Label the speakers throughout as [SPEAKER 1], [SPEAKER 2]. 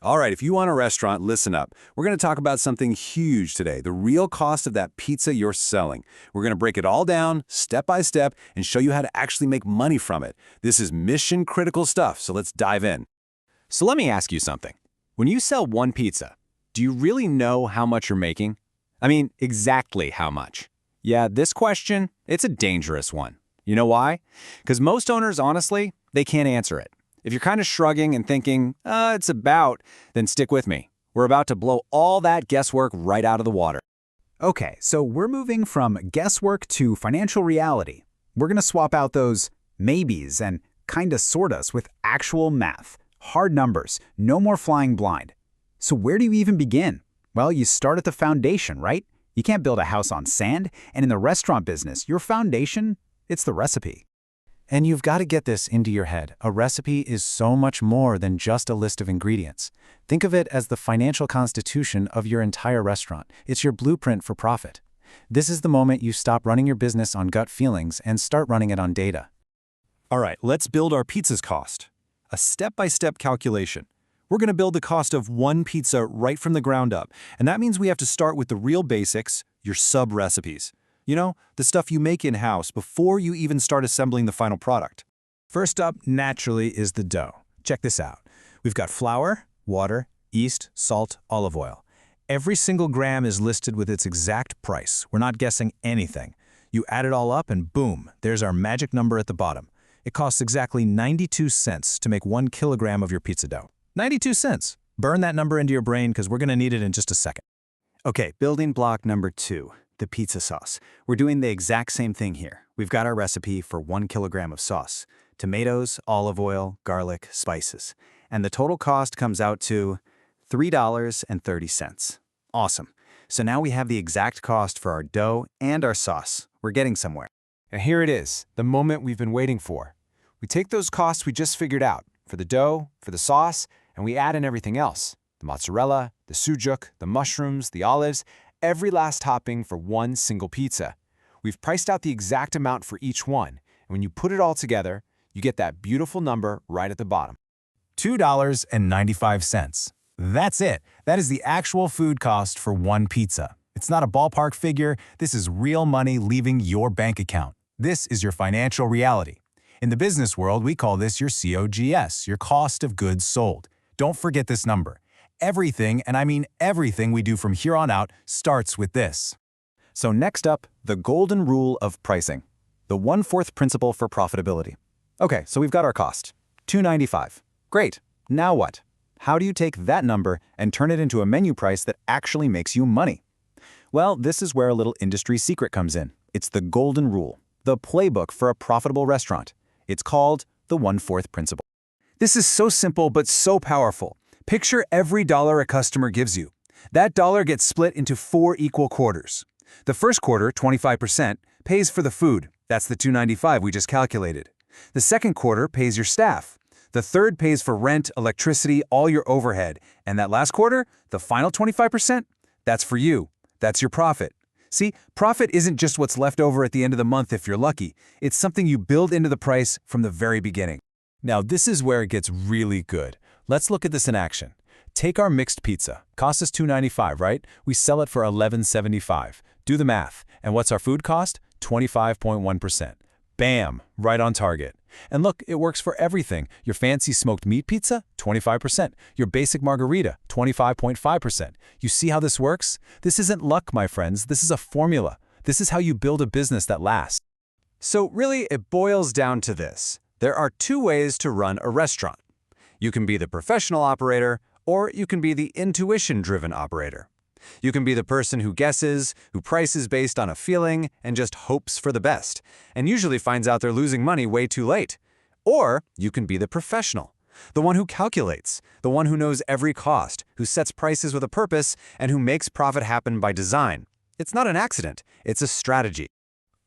[SPEAKER 1] All right, if you want a restaurant, listen up. We're going to talk about something huge today, the real cost of that pizza you're selling. We're going to break it all down, step by step, and show you how to actually make money from it. This is mission-critical stuff, so let's dive in.
[SPEAKER 2] So let me ask you something. When you sell one pizza, do you really know how much you're making? I mean, exactly how much? Yeah, this question, it's a dangerous one. You know why? Because most owners, honestly, they can't answer it. If you're kind of shrugging and thinking, it's about, then stick with me. We're about to blow all that guesswork right out of the water.
[SPEAKER 3] Okay, so we're moving from guesswork to financial reality. We're going to swap out those maybes and kinda sortas with actual math, hard numbers, no more flying blind. So where do you even begin? Well, you start at the foundation, right? You can't build a house on sand, and in the restaurant business, your foundation, it's the recipe.
[SPEAKER 4] And you've got to get this into your head. A recipe is so much more than just a list of ingredients. Think of it as the financial constitution of your entire restaurant. It's your blueprint for profit. This is the moment you stop running your business on gut feelings and start running it on data.
[SPEAKER 1] All right, let's build our pizza's cost. A step-by-step calculation. We're going to build the cost of one pizza right from the ground up, and that means we have to start with the real basics, your sub-recipes. You know, the stuff you make in-house before you even start assembling the final product.
[SPEAKER 3] First up, naturally, is the dough. Check this out. We've got flour, water, yeast, salt, olive oil. Every single gram is listed with its exact price. We're not guessing anything. You add it all up and boom, there's our magic number at the bottom. It costs exactly 92 cents to make 1 kilogram of your pizza dough. 92 cents. Burn that number into your brain because we're going to need it in just a second.
[SPEAKER 5] Okay, building block number 2. The pizza sauce. We're doing the exact same thing here. We've got our recipe for 1 kilogram of sauce. Tomatoes, olive oil, garlic, spices. And the total cost comes out to $3.30. Awesome. So now we have the exact cost for our dough and our sauce. We're getting somewhere.
[SPEAKER 2] And here it is, the moment we've been waiting for. We take those costs we just figured out, for the dough, for the sauce, and we add in everything else. The mozzarella, the sujuk, the mushrooms, the olives, every last topping for one single pizza. We've priced out the exact amount for each one, and when you put it all together, you get that beautiful number right at the bottom.
[SPEAKER 3] $2.95. That's it. That is the actual food cost for one pizza. It's not a ballpark figure. This is real money leaving your bank account. This is your financial reality. In the business world, we call this your COGS, your cost of goods sold. Don't forget this number. Everything, and I mean everything we do from here on out, starts with this.
[SPEAKER 4] So next up, the golden rule of pricing, the 1/4 principle for profitability. Okay, so we've got our cost, $2.95. Great, now what? How do you take that number and turn it into a menu price that actually makes you money? Well, this is where a little industry secret comes in. It's the golden rule, the playbook for a profitable restaurant. It's called the 1/4 principle.
[SPEAKER 1] This is so simple but so powerful. Picture every dollar a customer gives you. That dollar gets split into 4 equal quarters. The first quarter, 25%, pays for the food. That's the $2.95 we just calculated. The second quarter pays your staff. The third pays for rent, electricity, all your overhead. And that last quarter, the final 25%, that's for you. That's your profit. See, profit isn't just what's left over at the end of the month if you're lucky. It's something you build into the price from the very beginning.
[SPEAKER 3] Now, this is where it gets really good. Let's look at this in action. Take our mixed pizza. Cost us $2.95, right? We sell it for $11.75. Do the math. And what's our food cost? 25.1%. Bam! Right on target. And look, it works for everything. Your fancy smoked meat pizza? 25%. Your basic margarita? 25.5%. You see how this works? This isn't luck, my friends. This is a formula. This is how you build a business that lasts.
[SPEAKER 2] So really, it boils down to this. There are 2 ways to run a restaurant. You can be the professional operator, or you can be the intuition-driven operator. You can be the person who guesses, who prices based on a feeling, and just hopes for the best, and usually finds out they're losing money way too late. Or you can be the professional, the one who calculates, the one who knows every cost, who sets prices with a purpose, and who makes profit happen by design. It's not an accident, it's a strategy.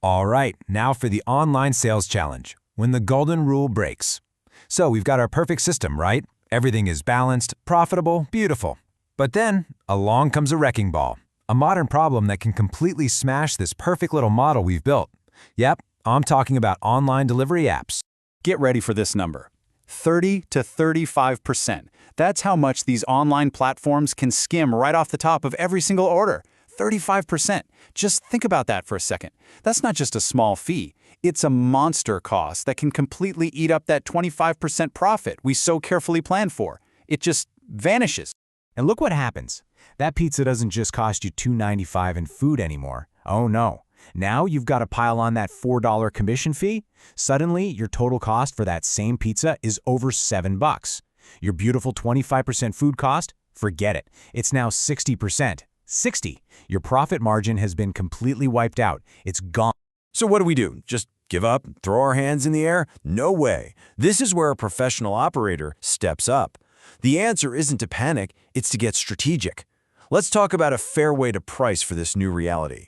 [SPEAKER 3] All right, now for the online sales challenge, when the golden rule breaks. So we've got our perfect system, right? Everything is balanced, profitable, beautiful. But then, along comes a wrecking ball, a modern problem that can completely smash this perfect little model we've built. Yep, I'm talking about online delivery apps.
[SPEAKER 4] Get ready for this number.
[SPEAKER 5] 30 to 35%. That's how much these online platforms can skim right off the top of every single order. 35%. Just think about that for a second. That's not just a small fee. It's a monster cost that can completely eat up that 25% profit we so carefully planned for. It just vanishes.
[SPEAKER 3] And look what happens. That pizza doesn't just cost you $2.95 in food anymore. Oh no. Now you've got to pile on that $4 commission fee. Suddenly, your total cost for that same pizza is over $7. Your beautiful 25% food cost? Forget it. It's now 60%. 60. Your profit margin has been completely wiped out. It's gone.
[SPEAKER 2] So what do? Just give up? Throw our hands in the air? No way. This is where a professional operator steps up. The answer isn't to panic, it's to get strategic. Let's talk about a fair way to price for this new reality.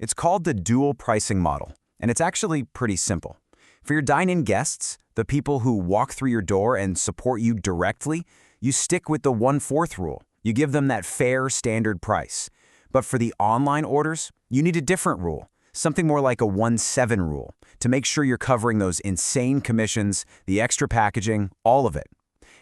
[SPEAKER 4] It's called the dual pricing model, and it's actually pretty simple. For your dine-in guests, the people who walk through your door and support you directly, you stick with the 1/4 rule. You give them that fair standard price. But for the online orders, you need a different rule, something more like a 1/7 rule, to make sure you're covering those insane commissions, the extra packaging, all of it.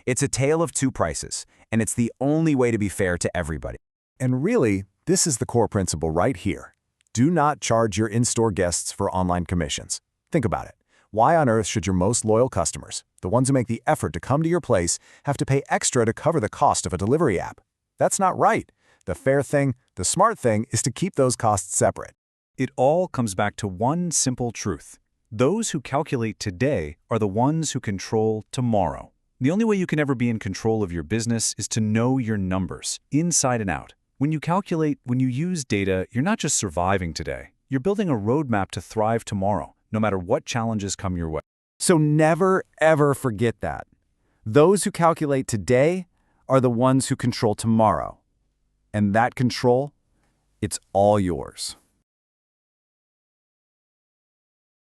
[SPEAKER 4] It's a tale of two prices, and it's the only way to be fair to everybody.
[SPEAKER 3] And really, this is the core principle right here. Do not charge your in-store guests for online commissions. Think about it. Why on earth should your most loyal customers, the ones who make the effort to come to your place, have to pay extra to cover the cost of a delivery app? That's not right. The fair thing, the smart thing, is to keep those costs separate.
[SPEAKER 5] It all comes back to one simple truth. Those who calculate today are the ones who control tomorrow. The only way you can ever be in control of your business is to know your numbers, inside and out. When you calculate, when you use data, you're not just surviving today. You're building a roadmap to thrive tomorrow, no matter what challenges come your way.
[SPEAKER 4] So never, ever forget that. Those who calculate today are the ones who control tomorrow. And that control, it's all yours.